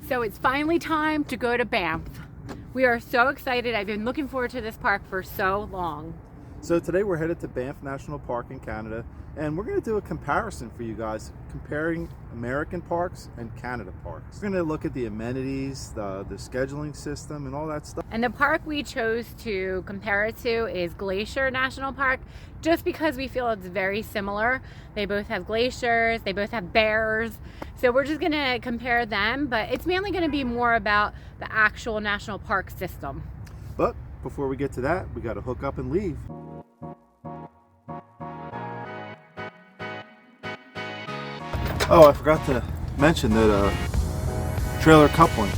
So it's finally time to go to Banff. We are so excited. I've been looking forward to this park for so long. So today we're headed to Banff National Park in Canada, and we're going to do a comparison for you guys, comparing American parks and Canada parks. We're going to look at the amenities, the scheduling system, and all that stuff. And the park we chose to compare it to is Glacier National Park, just because we feel it's very similar. They both have glaciers, they both have bears. So we're just going to compare them, but it's mainly going to be more about the actual national park system. But before we get to that, we got to hook up and leave. Oh, I forgot to mention that trailer coupling.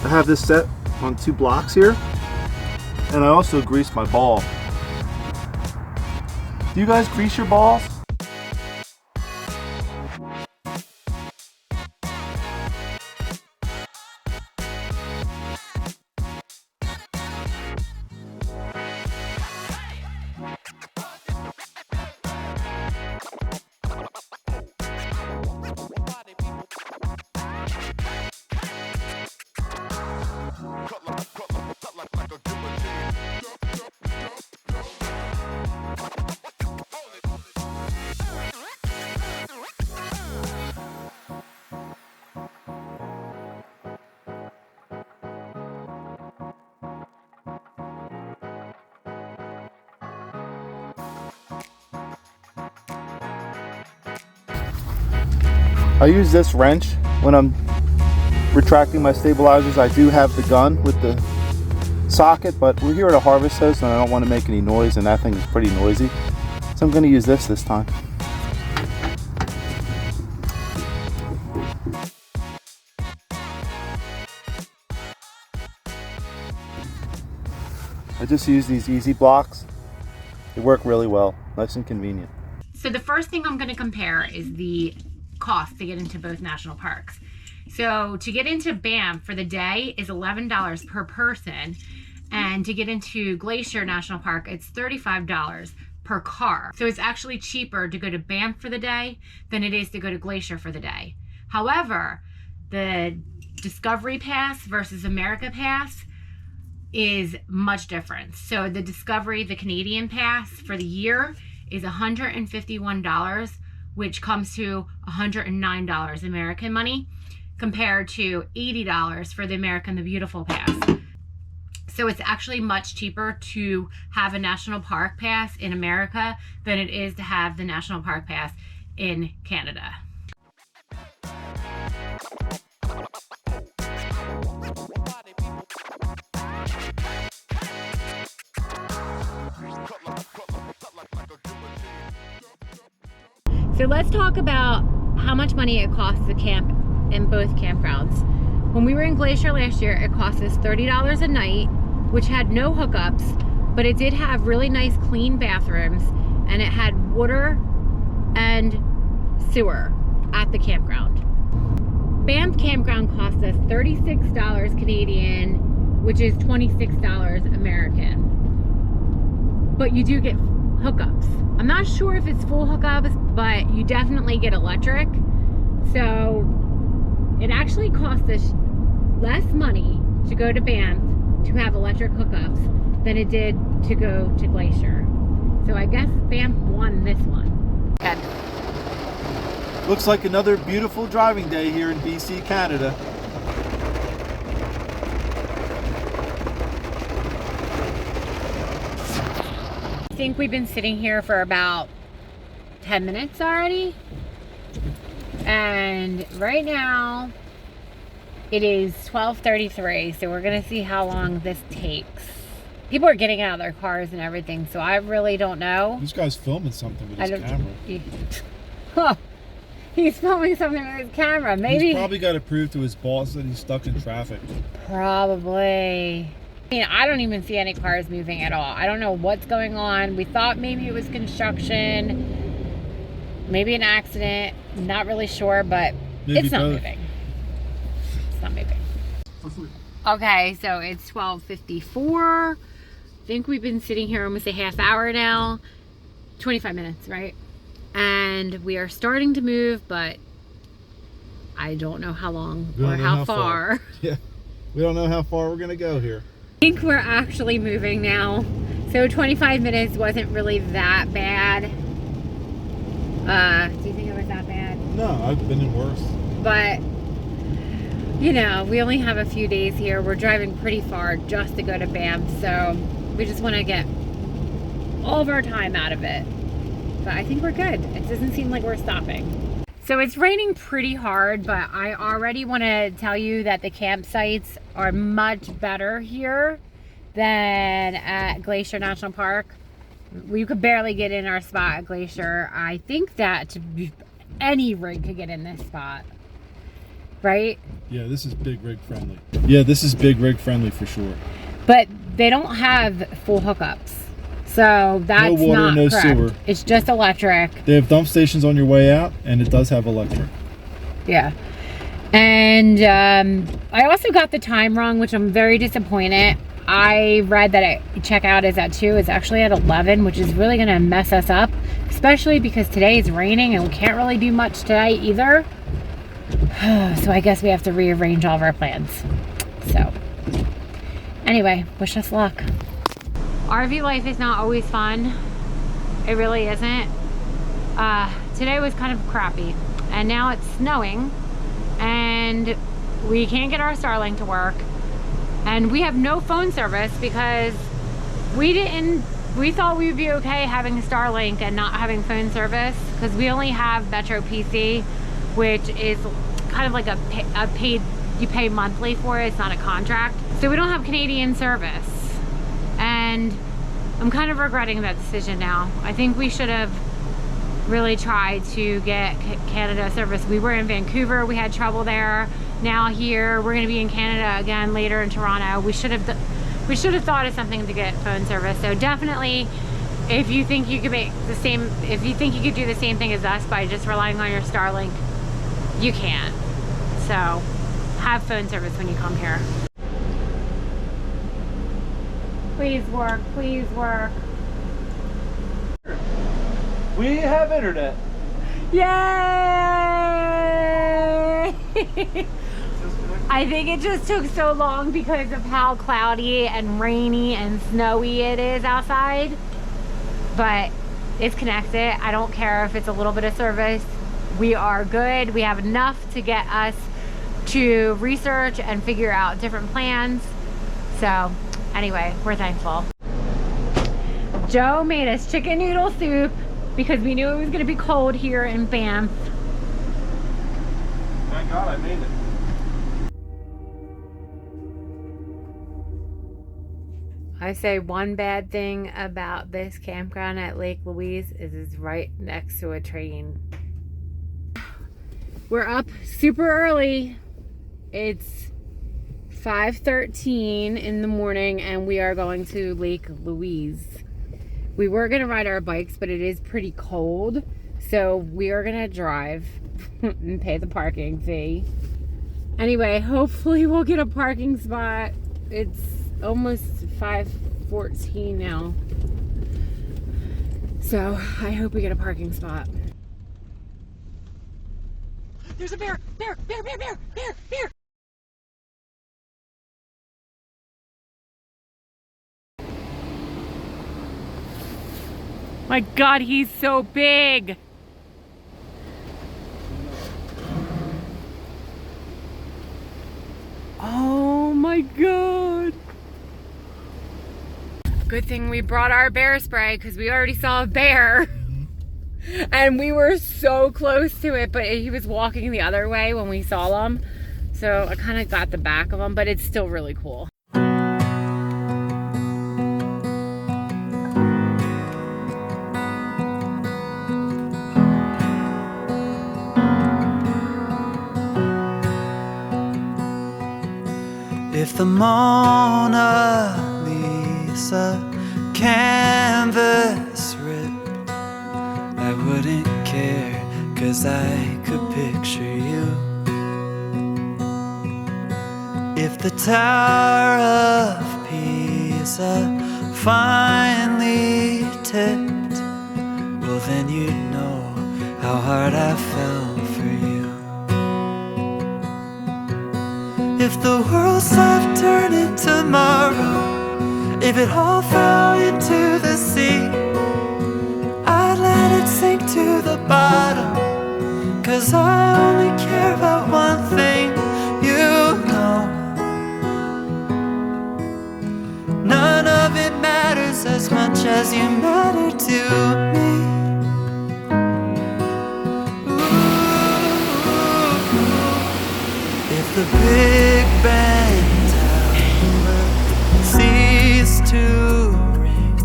I have this set on 2 blocks here, and I also grease my ball. Do you guys grease your balls? I use this wrench when I'm retracting my stabilizers. I do have the gun with the socket, but we're here at a harvest house and I don't want to make any noise, and that thing is pretty noisy. So I'm going to use this time. I just use these easy blocks. They work really well, nice and convenient. So the first thing I'm going to compare is the cost to get into both national parks. So to get into Banff for the day is $11 per person, and to get into Glacier National Park it's $35 per car. So it's actually cheaper to go to Banff for the day than it is to go to Glacier for the day. However, the Discovery Pass versus America Pass is much different. So the Discovery, the Canadian Pass for the year is $151, which comes to $109 American money, compared to $80 for the American the Beautiful Pass. So it's actually much cheaper to have a national park pass in America than it is to have the national park pass in Canada. So let's talk about how much money it costs to camp in both campgrounds. When we were in Glacier last year, it cost us $30 a night, which had no hookups, but it did have really nice clean bathrooms, and it had water and sewer at the campground. Banff campground cost us $36 Canadian, which is $26 American. But you do get hookups. I'm not sure if it's full hookups, but you definitely get electric. So it actually cost us less money to go to Banff to have electric hookups than it did to go to Glacier. So I guess Banff won this one. Good. Looks like another beautiful driving day here in BC, Canada. I think we've been sitting here for about 10 minutes already, and right now it is 12:33, so we're gonna see how long this takes. People are getting out of their cars and everything, so I really don't know. This guy's filming something with his camera. He's filming something with his camera. Maybe he's probably got to prove to his boss that he's stuck in traffic. Probably. I mean, I don't even see any cars moving at all. I don't know what's going on. We thought maybe it was construction, maybe an accident. I'm not really sure, but maybe it's not moving. It's not moving. Okay, so it's 12:54. I think we've been sitting here almost a half hour now. 25 minutes, right? And we are starting to move, but I don't know how long We or don't know how far. Yeah, we don't know how far we're gonna go here. I think we're actually moving now. So 25 minutes wasn't really that bad. Do you think it was that bad? No, I've been in worse. But, you know, we only have a few days here. We're driving pretty far just to go to Banff, so we just want to get all of our time out of it. But I think we're good. It doesn't seem like we're stopping. So it's raining pretty hard, but I already want to tell you that the campsites are much better here than at Glacier National Park. We could barely get in our spot at Glacier. I think that any rig could get in this spot, right? Yeah, this is big rig friendly. Yeah, this is big rig friendly for sure. But they don't have full hookups. So that's no water, not no correct. sewer. It's just electric. They have dump stations on your way out, and it does have electric. Yeah. And I also got the time wrong, which I'm very disappointed. I read that checkout is at 2. It's actually at 11, which is really going to mess us up, especially because today is raining and we can't really do much today either. So I guess we have to rearrange all of our plans. So anyway, wish us luck. RV life is not always fun. It really isn't. Today was kind of crappy, and now it's snowing and we can't get our Starlink to work, and we have no phone service because we thought we would be okay having Starlink and not having phone service because we only have Metro PC, which is kind of like a paid, you pay monthly for it. It's not a contract. So we don't have Canadian service. And I'm kind of regretting that decision now. I think we should have really tried to get Canada service. We were in Vancouver, we had trouble there. Now here, we're gonna be in Canada again later in Toronto. We should have thought of something to get phone service. So definitely, if you think you could make the same, if you think you could do the same thing as us by just relying on your Starlink, you can. So have phone service when you come here. Please work, please work. We have internet. Yay! I think it just took so long because of how cloudy and rainy and snowy it is outside. But it's connected. I don't care if it's a little bit of service. We are good. We have enough to get us to research and figure out different plans. So anyway, we're thankful. Joe made us chicken noodle soup because we knew it was going to be cold here in Banff. Thank God I made it. I say one bad thing about this campground at Lake Louise is it's right next to a train. We're up super early. It's 5:13 in the morning and we are going to Lake Louise. We were gonna ride our bikes, but it is pretty cold. So we are gonna drive and pay the parking fee. Anyway, hopefully we'll get a parking spot. It's almost 5:14 now. So I hope we get a parking spot. There's a bear! Bear! Bear! Bear! Bear! Bear! Bear! My God, he's so big! Oh my God! Good thing we brought our bear spray because we already saw a bear. And we were so close to it, but he was walking the other way when we saw him. So I kind of got the back of him, but it's still really cool. If the Mona Lisa canvas ripped, I wouldn't care, 'cause I could picture you. If the Tower of Pisa finally tipped, well then you'd know how hard I fell for you. If the world stopped turning tomorrow, if it all fell into the sea, I'd let it sink to the bottom, 'cause I only care about one thing, you know. None of it matters as much as you matter to me. If the Big Bang Tower ceased to ring,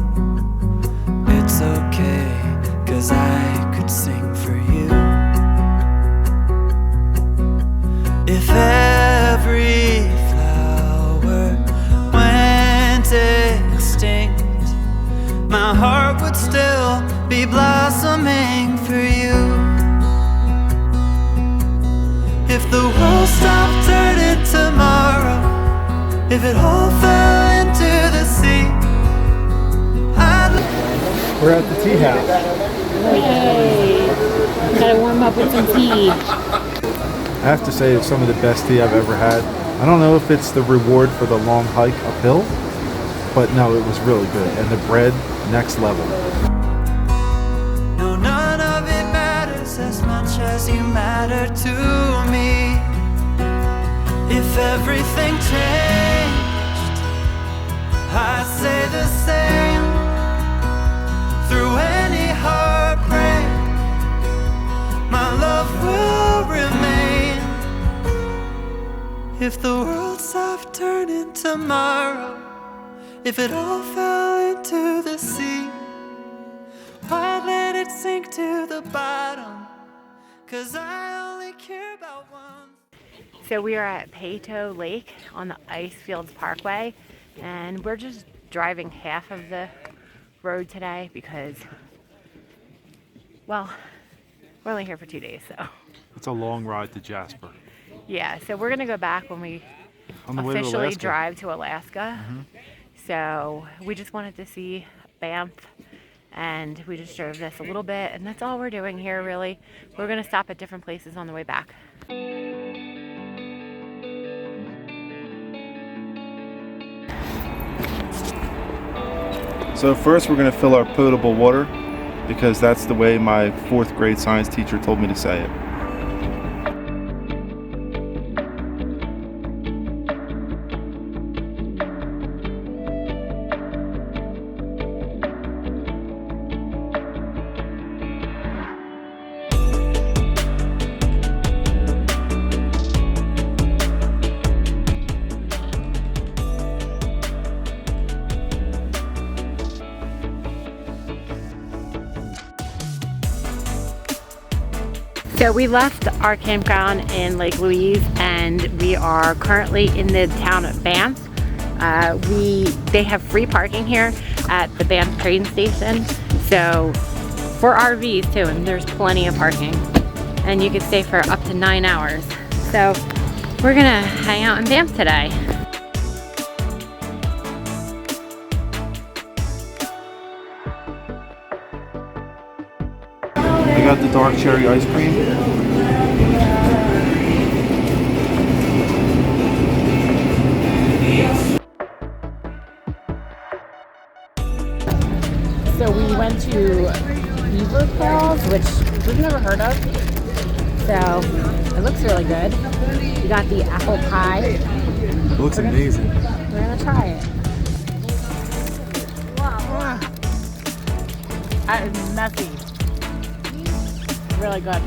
it's okay, 'cause I could sing for you. If every flower went extinct, my heart would still be blossoming for you. If the world stopped turning tomorrow, if it all fell into the sea, We're at the tea house. Yay! Gotta warm up with some tea. I have to say it's some of the best tea I've ever had. I don't know if it's the reward for the long hike uphill, but no, it was really good. And the bread, next level. no, none of it matters as much as you matter to me. If everything changed, I'd say the same. Through any heartbreak, my love will remain. If the world stopped turning tomorrow, if it all fell into the sea, I'd let it sink to the bottom, 'cause I only care about one. So we are at Peyto Lake on the Icefields Parkway, and we're just driving half of the road today because, well, we're only here for 2 days, so. It's a long ride to Jasper. Yeah, so we're gonna go back when we On the way to officially Alaska. drive to Alaska. So we just wanted to see Banff, and we just drove this a little bit, and that's all we're doing here really. We're gonna stop at different places on the way back. So first we're going to fill our potable water, because that's the way my 4th grade science teacher told me to say it. So we left our campground in Lake Louise, and we are currently in the town of Banff. They have free parking here at the Banff train station, so for RVs too, and there's plenty of parking, and you could stay for up to 9 hours. So we're gonna hang out in Banff today. I got the dark cherry ice cream. So we went to Beaver Falls, which we've never heard of. So it looks really good. We got the apple pie. It looks amazing. We're gonna try it. That is messy. Really good.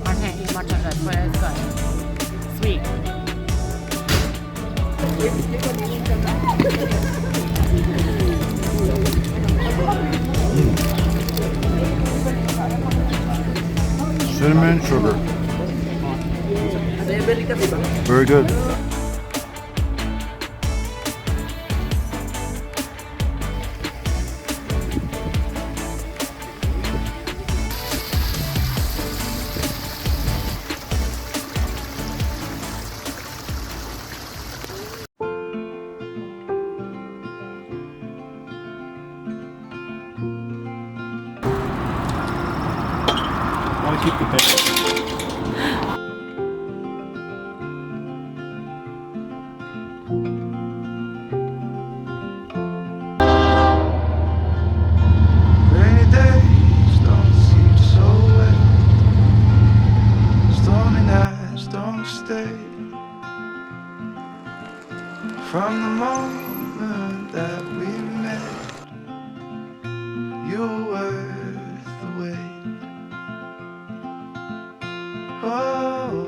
I can't eat much of this, but it's good. Sweet. Cinnamon sugar. Very good. to keep the picture. Rainy days don't seem so wet. Stormy nights don't stay. From the moment that we met, you were worth the wait. Oh,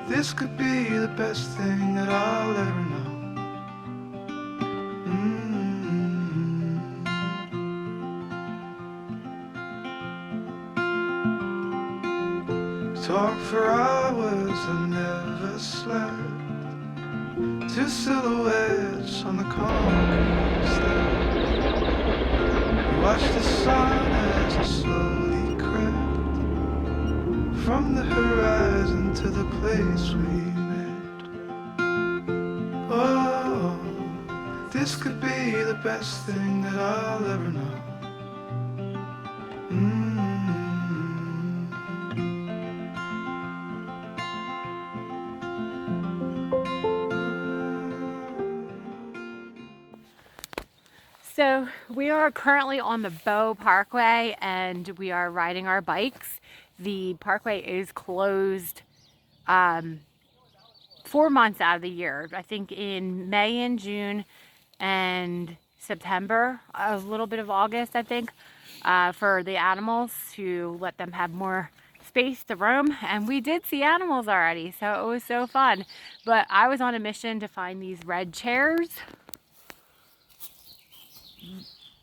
this could be the best thing that I'll ever know. Talk for hours, I never slept. Two silhouettes on the concrete steps. We watched the sun as it slowly crept from the horizon to the place we met. Oh, this could be the best thing that I'll ever know. So we are currently on the Bow Parkway and we are riding our bikes. The parkway is closed 4 months out of the year. I think in May and June and September, a little bit of August, I think, for the animals to let them have more space to roam. And we did see animals already, so it was so fun. But I was on a mission to find these red chairs.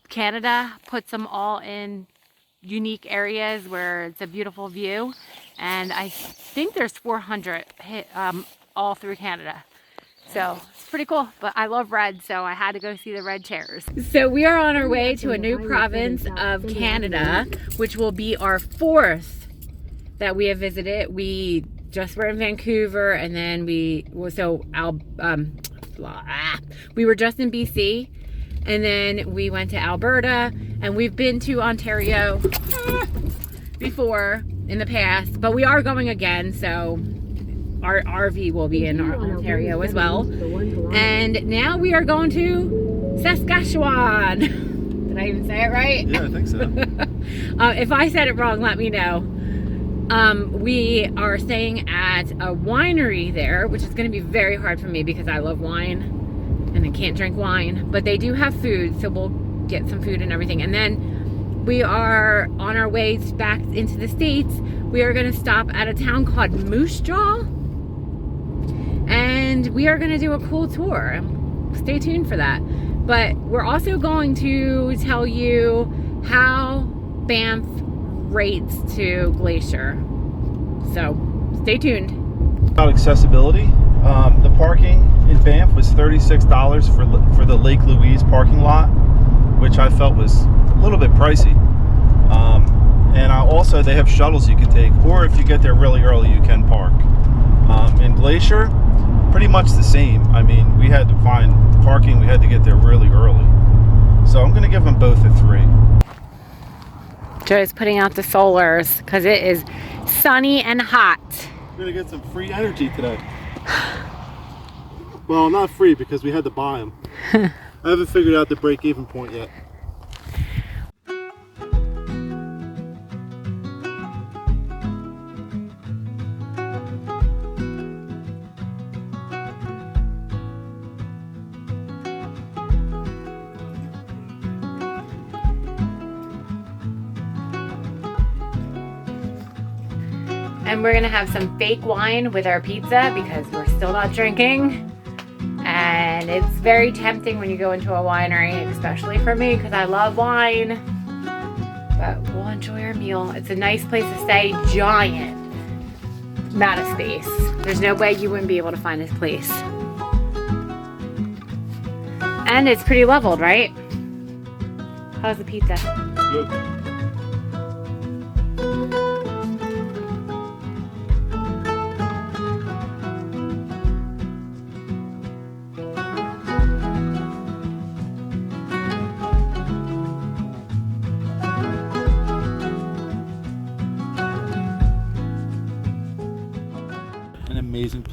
Canada puts them all in unique areas where it's a beautiful view, and I think there's 400 all through Canada, so it's pretty cool. But I love red, so I had to go see the red chairs. So we are on our way to a new province of Canada, which will be our 4th that we have visited. We just were in Vancouver, and then we were just in BC. And then we went to Alberta, and we've been to Ontario before in the past, but we are going again, so our RV will be in Ontario as well. And now we are going to Saskatchewan. Did I even say it right? Yeah, I think so. If I said it wrong, let me know. We are staying at a winery there, which is going to be very hard for me because I love wine. And I can't drink wine, but they do have food, so we'll get some food and everything. And then we are on our way back into the States. We are going to stop at a town called Moose Jaw, and we are going to do a cool tour. Stay tuned for that. But we're also going to tell you how Banff rates to Glacier. So stay tuned. About accessibility, the parking in Banff was $36 for the Lake Louise parking lot, which I felt was a little bit pricey. And also they have shuttles you can take, or if you get there really early, you can park. In Glacier, pretty much the same. I mean, we had to find parking, we had to get there really early. So I'm going to give them both a 3. Joe's putting out the solars because it is sunny and hot. We're going to get some free energy today. Well, not free because we had to buy them. I haven't figured out the break-even point yet. And we're gonna have some fake wine with our pizza because we're still not drinking. And it's very tempting when you go into a winery, especially for me because I love wine. But we'll enjoy our meal. It's a nice place to stay, giant amount of space. There's no way you wouldn't be able to find this place. And it's pretty leveled, right? How's the pizza? Good.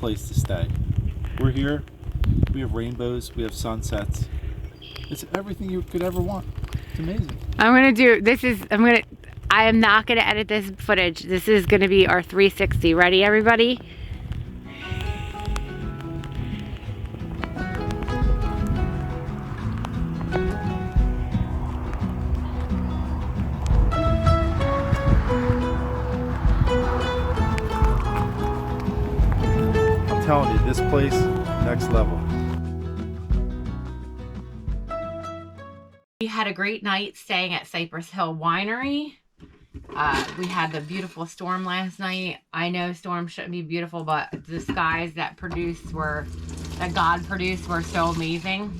place to stay. We're here. We have rainbows. We have sunsets. It's everything you could ever want. It's amazing. I am not gonna edit this footage. This is gonna be our 360. Ready, everybody? I'm telling you, this place, next level. We had a great night staying at Cypress Hill Winery. We had the beautiful storm last night. I know storms shouldn't be beautiful, but the skies that God produced were so amazing.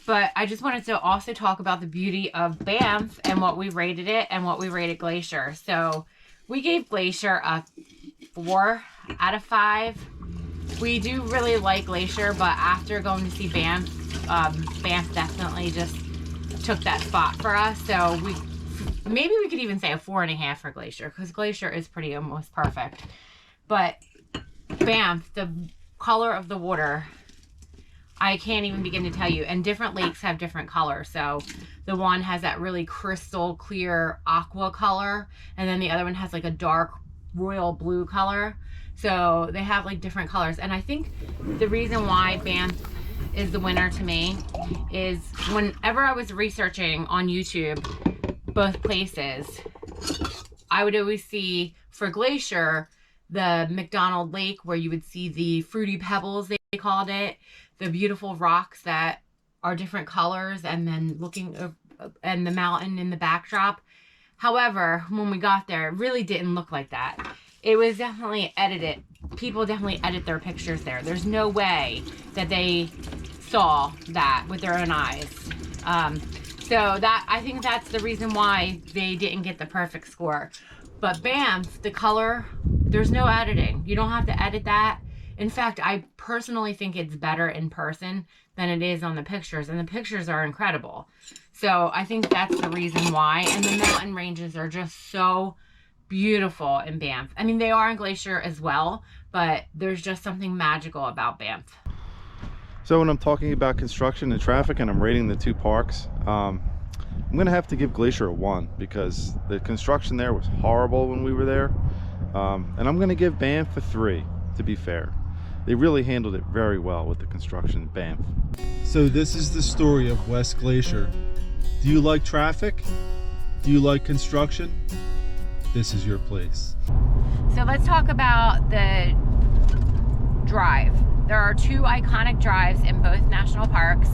But I just wanted to also talk about the beauty of Banff and what we rated it and what we rated Glacier. So we gave Glacier a 4 out of 5. We do really like Glacier, but after going to see Banff, Banff definitely just took that spot for us. So maybe we could even say a 4.5 for Glacier, because Glacier is pretty almost perfect. But Banff, the color of the water, I can't even begin to tell you. And different lakes have different colors. So the one has that really crystal clear aqua color, and then the other one has like a dark royal blue color. So they have like different colors. And I think the reason why Banff is the winner to me is whenever I was researching on YouTube both places, I would always see for Glacier the McDonald Lake, where you would see the fruity pebbles, they called it, the beautiful rocks that are different colors, and then and the mountain in the backdrop. However, when we got there, it really didn't look like that. It was definitely edited. People definitely edit their pictures there. There's no way that they saw that with their own eyes. So I think that's the reason why they didn't get the perfect score. But Banff, the color, there's no editing. You don't have to edit that. In fact, I personally think it's better in person than it is on the pictures, and the pictures are incredible. So I think that's the reason why. And the mountain ranges are just so beautiful in Banff. I mean, they are in Glacier as well, but there's just something magical about Banff. So when I'm talking about construction and traffic and I'm rating the two parks, I'm gonna have to give Glacier a 1 because the construction there was horrible when we were there. And I'm gonna give Banff a 3, to be fair. They really handled it very well with the construction in Banff. So this is the story of West Glacier. Do you like traffic? Do you like construction? This is your place. So let's talk about the drive. There are 2 iconic drives in both national parks.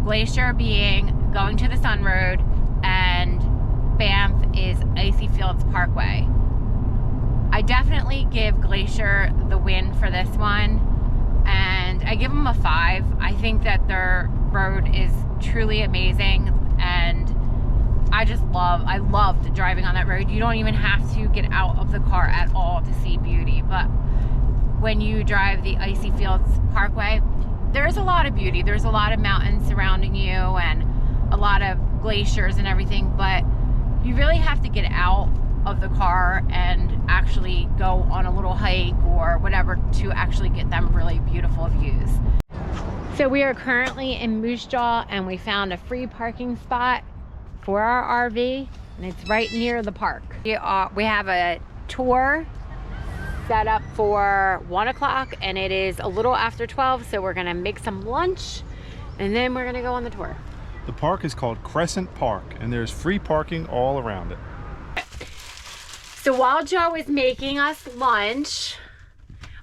Glacier being going to the Sun Road, and Banff is Icy Fields Parkway. I definitely give Glacier the win for this one, and I give them a 5. I think that their road is truly amazing, and I loved driving on that road. You don't even have to get out of the car at all to see beauty, but when you drive the Icy Fields Parkway, there's a lot of beauty. There's a lot of mountains surrounding you and a lot of glaciers and everything, but you really have to get out of the car and actually go on a little hike or whatever to actually get them really beautiful views. So we are currently in Moose Jaw, and we found a free parking spot for our RV, and it's right near the park. We have a tour set up for 1 o'clock, and it is a little after 12, so we're gonna make some lunch and then we're gonna go on the tour. The park is called Crescent Park, and there's free parking all around it. So while Joe is making us lunch,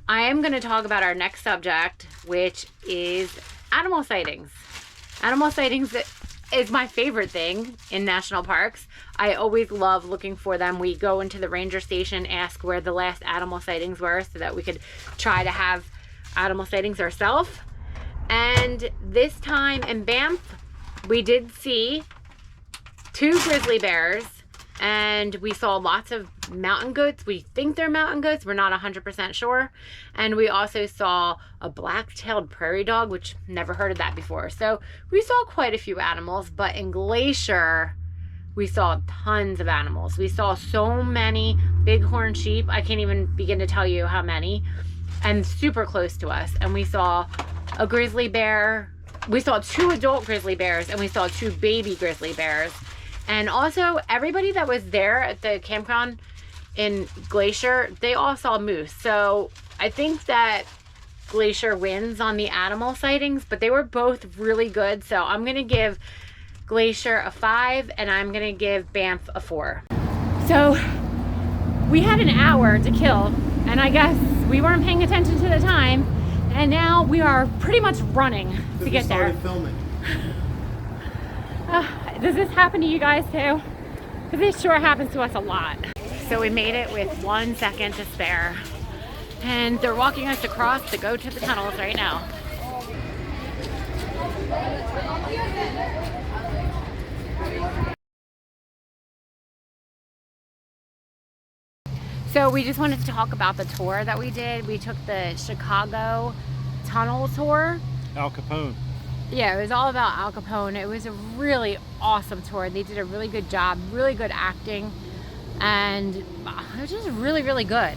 I am going to talk about our next subject, which is animal sightings. Animal sightings is my favorite thing in national parks. I always love looking for them. We go into the ranger station, ask where the last animal sightings were so that we could try to have animal sightings ourselves. And this time in Banff, we did see 2 grizzly bears, and we saw lots of mountain goats. We think they're mountain goats. We're not 100% sure. And we also saw a black-tailed prairie dog, which never heard of that before. So we saw quite a few animals, but in Glacier, we saw tons of animals. We saw so many bighorn sheep. I can't even begin to tell you how many. and super close to us. And we saw a grizzly bear. We saw 2 adult grizzly bears, and we saw 2 baby grizzly bears. And also, everybody that was there at the campground in Glacier, they all saw moose. So I think that Glacier wins on the animal sightings, but they were both really good. So I'm gonna give Glacier a 5, and I'm gonna give Banff a 4. So we had an hour to kill, and I guess we weren't paying attention to the time, and now we are pretty much running to get there. Filming. Does this happen to you guys too? Because it sure happens to us a lot. So we made it with 1 second to spare, and they're walking us across to go to the tunnels right now. So we just wanted to talk about the tour that we did. We took the Chicago tunnel tour. Al Capone. Yeah, it was all about Al Capone. It was a really awesome tour. They did a really good job, really good acting, and it was just really, really good.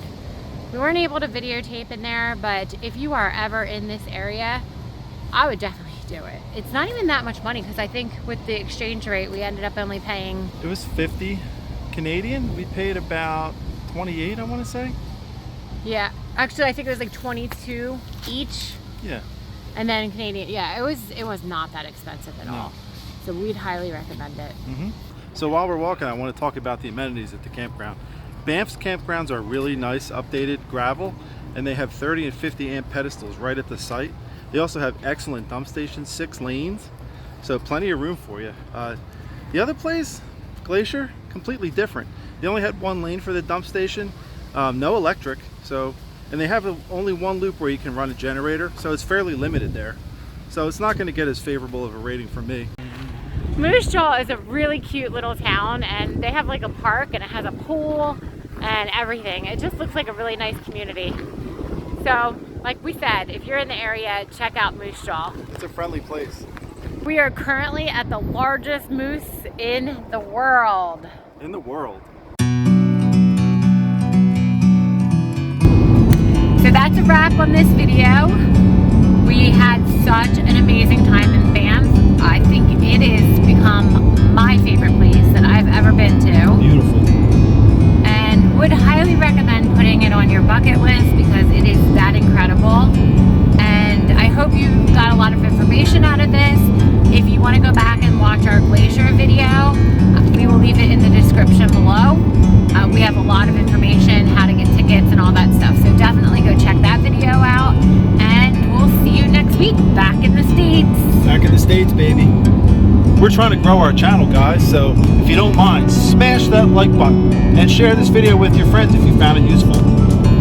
We weren't able to videotape in there, but if you are ever in this area, I would definitely do it. It's not even that much money, because I think with the exchange rate, we ended up only paying... It was 50 Canadian. We paid about 28, I want to say. Yeah, actually, I think it was like 22 each. Yeah. And then Canadian, yeah, it was not that expensive at all. So we'd highly recommend it. So while we're walking, I want to talk about the amenities at the campground. Banff's campgrounds are really nice, updated gravel, and they have 30 and 50 amp pedestals right at the site. They also have excellent dump stations, 6 lanes, so plenty of room for you. The other place, Glacier, completely different. They only had 1 lane for the dump station, no electric, and they have only 1 loop where you can run a generator, so it's fairly limited there. So it's not going to get as favorable of a rating from me. Moose Jaw is a really cute little town, and they have like a park, and it has a pool and everything. It just looks like a really nice community. So, like we said, if you're in the area, check out Moose Jaw. It's a friendly place. We are currently at the largest moose in the world. In the world. So that's a wrap on this video. We had such an amazing time in Banff. I think it has become my favorite place that I've ever been to. Beautiful. And would highly recommend putting it on your bucket list, because it is that incredible. And I hope you got a lot of information out of this. If you want to go back and watch our Glacier video, we will leave it in the description below. We have a lot of information, how to get tickets and all that stuff. So definitely go check that video out. And we'll see you next week back in the States. Back in the States, baby. We're trying to grow our channel, guys, so if you don't mind, smash that like button and share this video with your friends if you found it useful.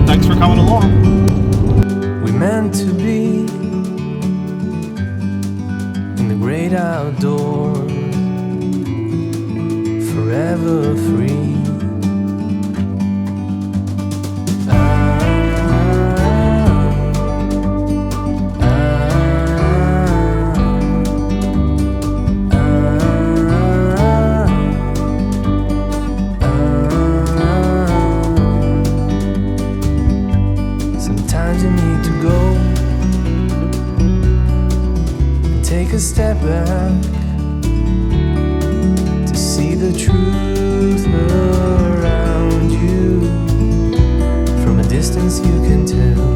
Thanks for coming along. We meant to be in the great outdoors, forever free. Sometimes you need to go and take a step back to see the truth around you. From a distance you can tell